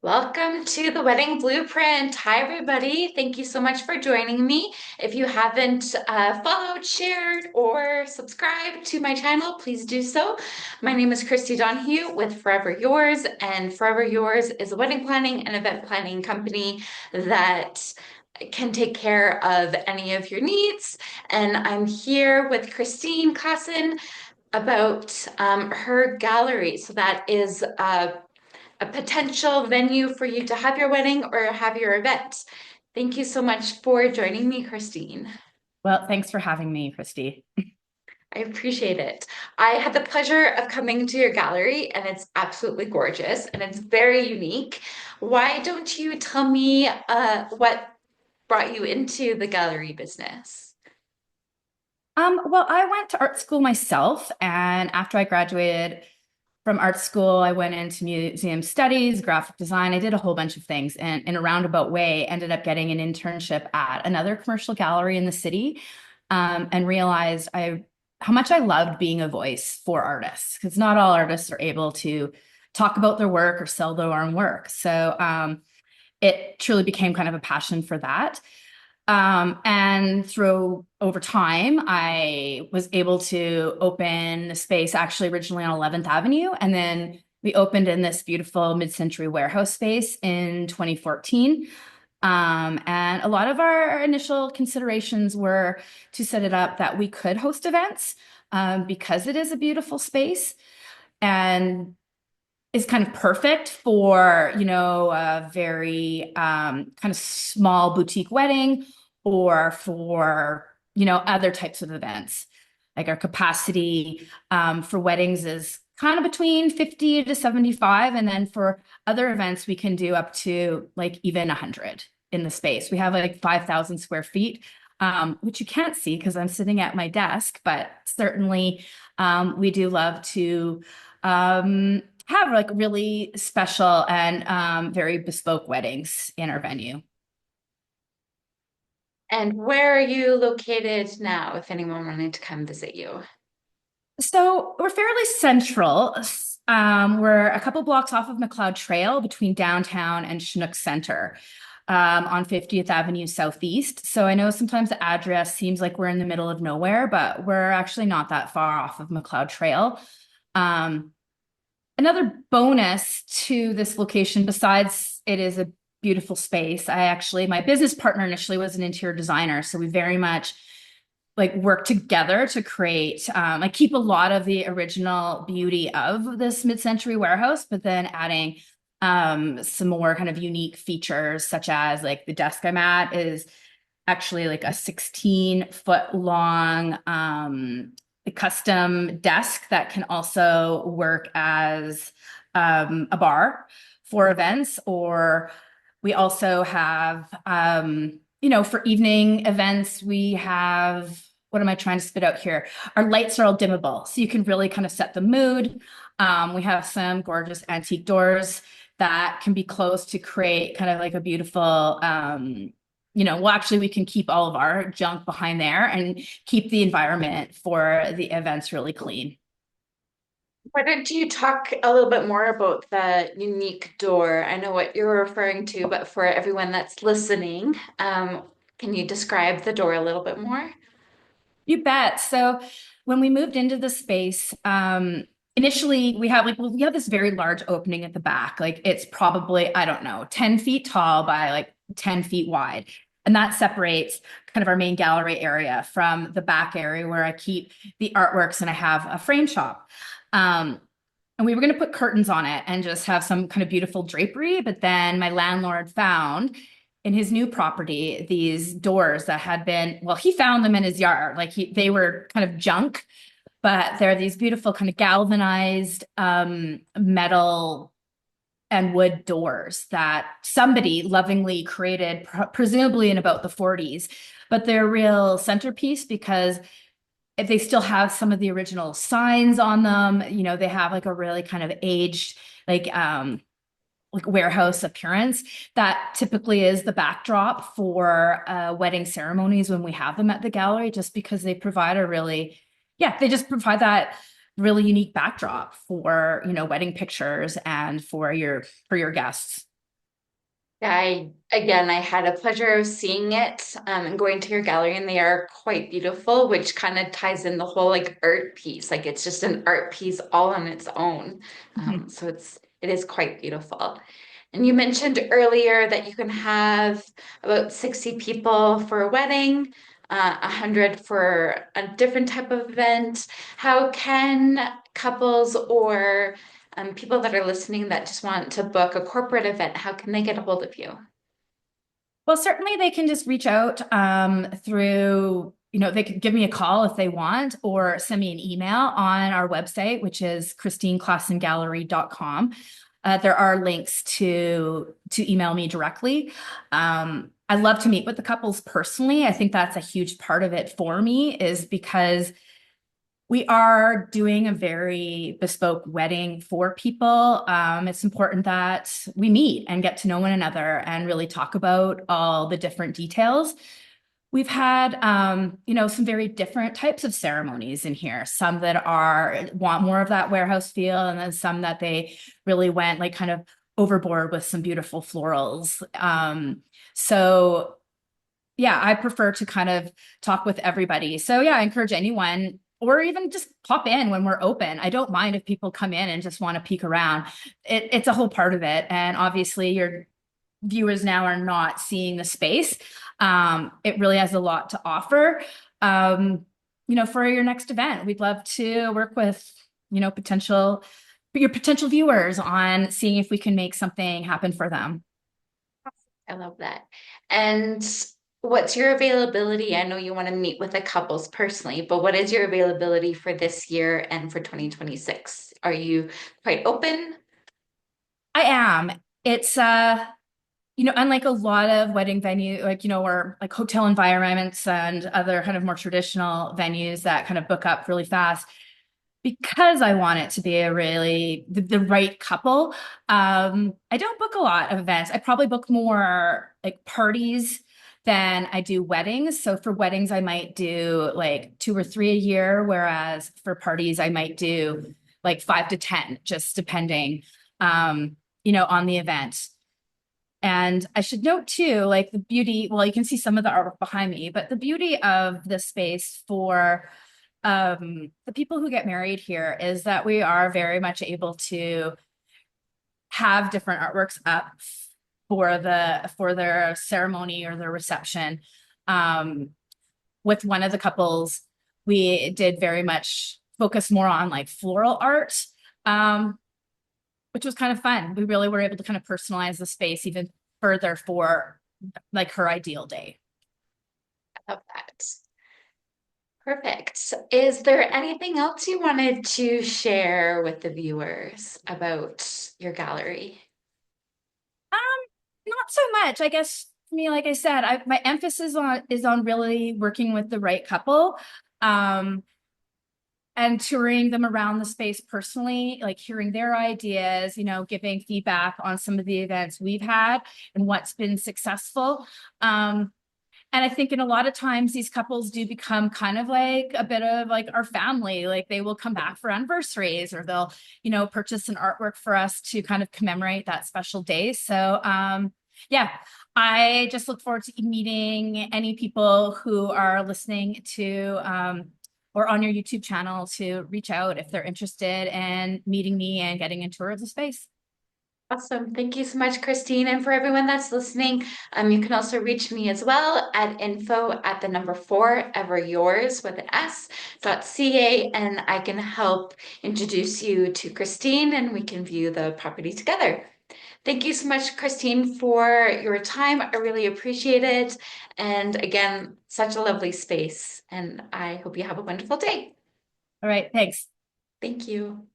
Welcome to the Wedding Blueprint. Hi, everybody. Thank you so much for joining me. If you haven't followed, shared, or subscribed to my channel, please do so. My name is Christy Donahue with Forever Yours, and Forever Yours is a wedding planning and event planning company that can take care of any of your needs. And I'm here with Christine Klassen about her gallery. So that is a potential venue for you to have your wedding or have your event. Thank you so much for joining me, Christine. Well, thanks for having me, Christy. I appreciate it. I had the pleasure of coming to your gallery, and it's absolutely gorgeous and it's very unique. Why don't you tell me what brought you into the gallery business? Well, I went to art school myself, and after I graduated from art school, I went into museum studies, graphic design. I did a whole bunch of things, and in a roundabout way, ended up getting an internship at another commercial gallery in the city, and realized how much I loved being a voice for artists, because not all artists are able to talk about their work or sell their own work. So it truly became kind of a passion for that. And through over time, I was able to open the space actually originally on 11th Avenue. And then we opened in this beautiful mid-century warehouse space in 2014. And a lot of our initial considerations were to set it up that we could host events because it is a beautiful space and is kind of perfect for, a very kind of small boutique wedding or for, other types of events. Like our capacity for weddings is kind of between 50 to 75. And then for other events, we can do up to like even 100 in the space. We have like 5,000 square feet, which you can't see because I'm sitting at my desk, but certainly we do love to have like really special and very bespoke weddings in our venue. And where are you located now, if anyone wanted to come visit you? So we're fairly central. We're a couple blocks off of McLeod Trail between downtown and Chinook Center on 50th Avenue Southeast. So I know sometimes the address seems like we're in the middle of nowhere, but we're actually not that far off of McLeod Trail. Um, Another bonus to this location, besides it is a beautiful space, my business partner initially was an interior designer. So we very much like work together to create, I keep a lot of the original beauty of this mid-century warehouse, but then adding some more kind of unique features, such as like the desk I'm at is actually like a 16-foot long custom desk that can also work as a bar for events. Or we also have, for evening events, we have, what am I trying to spit out here? Our lights are all dimmable, so you can really kind of set the mood. We have some gorgeous antique doors that can be closed to create kind of like a beautiful well, actually, we can keep all of our junk behind there and keep the environment for the events really clean. Why don't you talk a little bit more about the unique door? I know what you're referring to, but for everyone that's listening, can you describe the door a little bit more? You bet. So when we moved into the space, initially we have this very large opening at the back. Like it's probably, I don't know, 10 feet tall by like 10 feet wide. And that separates kind of our main gallery area from the back area where I keep the artworks and I have a frame shop. Um, and we were going to put curtains on it and just have some kind of beautiful drapery. But then my landlord found in his new property these doors that had been, well, he found them in his yard. Like they were kind of junk, but they're these beautiful kind of galvanized metal and wood doors that somebody lovingly created, presumably in about the 40s. But they're a real centerpiece because if they still have some of the original signs on them, they have like a really kind of aged, like warehouse appearance that typically is the backdrop for wedding ceremonies when we have them at the gallery, just because they provide they just provide that really unique backdrop for, wedding pictures and for your guests. Yeah, I had a pleasure of seeing it and going to your gallery, and they are quite beautiful, which kind of ties in the whole like art piece. Like it's just an art piece all on its own. Mhm. So it is quite beautiful. And you mentioned earlier that you can have about 60 people for a wedding, 100 for a different type of event. How can couples or people that are listening that just want to book a corporate event, how can they get a hold of you? Well, certainly they can just reach out through, they can give me a call if they want or send me an email on our website, which is christineklassengallery.com. There are links to email me directly. I love to meet with the couples personally. I think that's a huge part of it for me is because we are doing a very bespoke wedding for people. It's important that we meet and get to know one another and really talk about all the different details. We've had, some very different types of ceremonies in here. Some that want more of that warehouse feel, and then some that they really went like kind of overboard with some beautiful florals. So yeah, I prefer to kind of talk with everybody. So yeah, I encourage anyone or even just pop in when we're open. I don't mind if people come in and just want to peek around. It's a whole part of it. And obviously your viewers now are not seeing the space. It really has a lot to offer. For your next event, we'd love to work with, your potential viewers on seeing if we can make something happen for them. I love that. And what's your availability? I know you want to meet with the couples personally, but what is your availability for this year and for 2026? Are you quite open? I am. It's unlike a lot of wedding venue, like, or like hotel environments and other kind of more traditional venues that kind of book up really fast, because I want it to be a really the right couple. I don't book a lot of events. I probably book more like parties than I do weddings. So for weddings, I might do like two or three a year, whereas for parties, I might do like 5 to 10, just depending, on the event. And I should note too, like the beauty, well, you can see some of the artwork behind me, but the beauty of the space for the people who get married here is that we are very much able to have different artworks up for their ceremony or their reception. Um, with one of the couples, we did very much focus more on like floral art, um, which was kind of fun. We really were able to kind of personalize the space even further for like her ideal day. I love that. Perfect. Is there anything else you wanted to share with the viewers about your gallery? Um, Not so much. I guess for me, like I said, my emphasis on really working with the right couple. Um, and touring them around the space personally, like hearing their ideas, giving feedback on some of the events we've had and what's been successful. And I think in a lot of times these couples do become kind of like a bit of like our family. Like they will come back for anniversaries or they'll, purchase an artwork for us to kind of commemorate that special day. So yeah, I just look forward to meeting any people who are listening to or on your YouTube channel to reach out if they're interested in meeting me and getting a tour of the space. Awesome. Thank you so much, Christine. And for everyone that's listening, you can also reach me as well at info at the number four, ever yours with an S, .ca, and I can help introduce you to Christine and we can view the property together. Thank you so much, Christine, for your time. I really appreciate it. And again, such a lovely space. And I hope you have a wonderful day. All right, thanks. Thank you.